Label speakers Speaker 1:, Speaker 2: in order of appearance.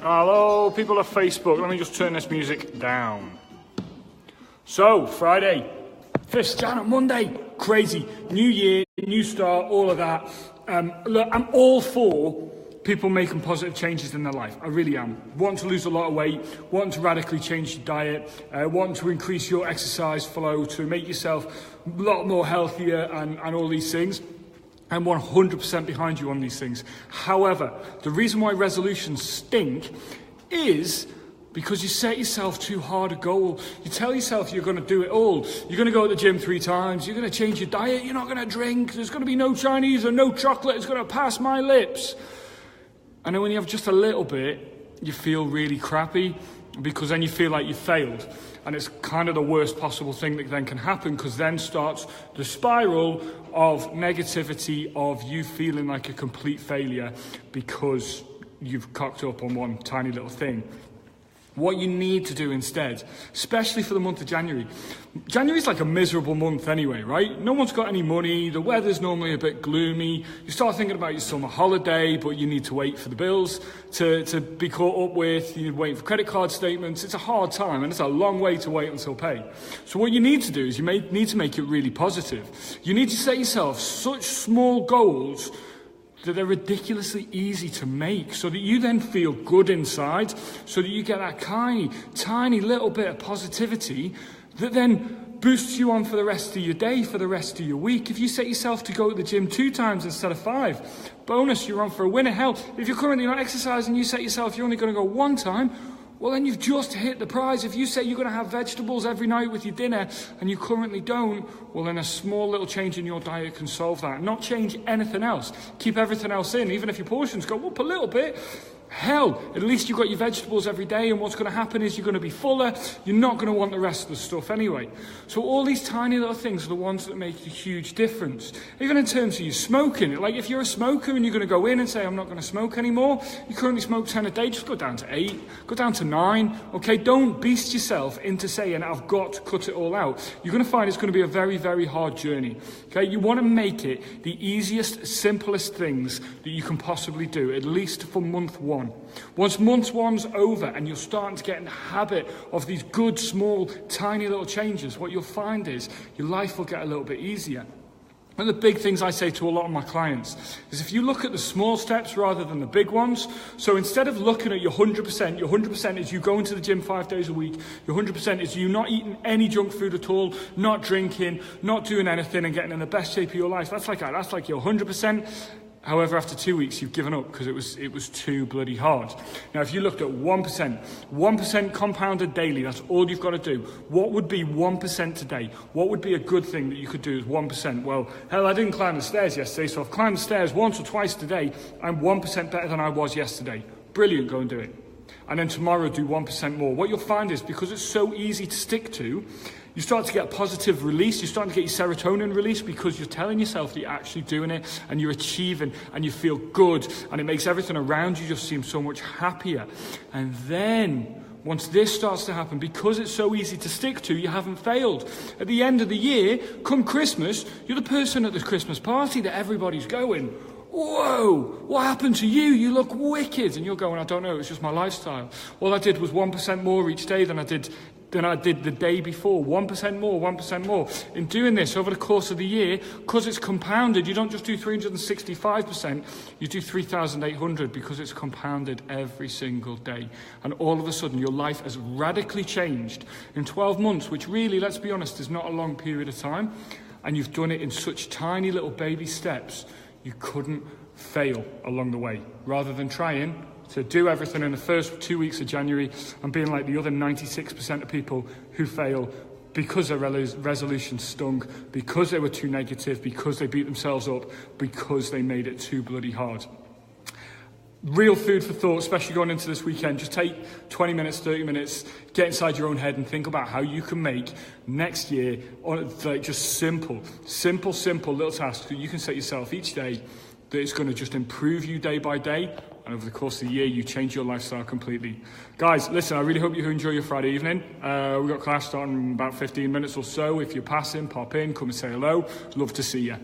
Speaker 1: Hello, people of Facebook. Let me just turn this music down. So, Friday, 1st Jan, Monday, crazy. New year, new start, all of that. Look, I'm all for people making positive changes in their life. I really am. Wanting to lose a lot of weight, wanting to radically change your diet, wanting to increase your exercise flow, to make yourself a lot more healthier and all these things. I'm 100% behind you on these things. However, the reason why resolutions stink is because you set yourself too hard a goal. You tell yourself you're going to do it all. You're going to go to the gym 3 times. You're going to change your diet. You're not going to drink. There's going to be no Chinese or no chocolate. It's going to pass my lips. And then when you have just a little bit, you feel really crappy because then you feel like you failed. And it's kind of the worst possible thing that then can happen, because then starts the spiral of negativity, of you feeling like a complete failure because you've cocked up on one tiny little thing. What you need to do instead, especially for the month of January. January's like a miserable month anyway, right? No one's got any money. The weather's normally a bit gloomy. You start thinking about your summer holiday, but you need to wait for the bills to be caught up with. You're waiting for credit card statements. It's a hard time, and it's a long way to wait until pay. So what you need to do is you need to make it really positive. You need to set yourself such small goals that they're ridiculously easy to make, so that you then feel good inside, so that you get that tiny little bit of positivity that then boosts you on for the rest of your day, for the rest of your week. If you set yourself to go to the gym 2 times instead of 5, bonus, you're on for a winner. Hell, if you're currently not exercising, you set yourself you're only going to go 1 time, well, then you've just hit the prize. If you say you're going to have vegetables every night with your dinner and you currently don't, well, then a small little change in your diet can solve that. Not change anything else. Keep everything else in. Even if your portions go up a little bit, hell, at least you've got your vegetables every day, and what's going to happen is you're going to be fuller. You're not going to want the rest of the stuff anyway. So all these tiny little things are the ones that make a huge difference. Even in terms of you smoking, like if you're a smoker and you're going to go in and say, I'm not going to smoke anymore, you currently smoke 10 a day, just go down to 8, go down to 9, okay? Don't beast yourself into saying, I've got to cut it all out. You're going to find it's going to be a very, very hard journey, okay? You want to make it the easiest, simplest things that you can possibly do, at least for month 1. Once month 1's over and you're starting to get in the habit of these good, small, tiny little changes, what you'll find is your life will get a little bit easier. One of the big things I say to a lot of my clients is if you look at the small steps rather than the big ones, so instead of looking at your 100% is you going to the gym 5 days a week, your 100% is you not eating any junk food at all, not drinking, not doing anything and getting in the best shape of your life. That's like your 100%. However, after 2 weeks, you've given up because it was too bloody hard. Now, if you looked at 1% compounded daily, that's all you've got to do. What would be 1% today? What would be a good thing that you could do as 1%? Well, hell, I didn't climb the stairs yesterday, so I've climbed the stairs once or twice today. I'm 1% better than I was yesterday. Brilliant, go and do it. And then tomorrow, do 1% more. What you'll find is, because it's so easy to stick to, you start to get a positive release. You're starting to get your serotonin release because you're telling yourself that you're actually doing it and you're achieving and you feel good, and it makes everything around you just seem so much happier. And then once this starts to happen, because it's so easy to stick to, you haven't failed. At the end of the year, come Christmas, you're the person at the Christmas party that everybody's going, whoa, what happened to you? You look wicked. And you're going, I don't know, it's just my lifestyle. All I did was 1% more each day than I did the day before. 1% more, 1% more. In doing this over the course of the year, because it's compounded, you don't just do 365%, you do 3,800, because it's compounded every single day. And all of a sudden, your life has radically changed in 12 months, which really, let's be honest, is not a long period of time. And you've done it in such tiny little baby steps, you couldn't fail along the way. Rather than trying to do everything in the first 2 weeks of January and being like the other 96% of people who fail because their resolution stung, because they were too negative, because they beat themselves up, because they made it too bloody hard. Real food for thought, especially going into this weekend. Just take 20 minutes, 30 minutes, get inside your own head and think about how you can make next year like just simple little tasks that you can set yourself each day that is going to just improve you day by day. And over the course of the year, you change your lifestyle completely. Guys, listen, I really hope you enjoy your Friday evening. We've got class starting in about 15 minutes or so. If you're passing, pop in, come and say hello. Love to see you.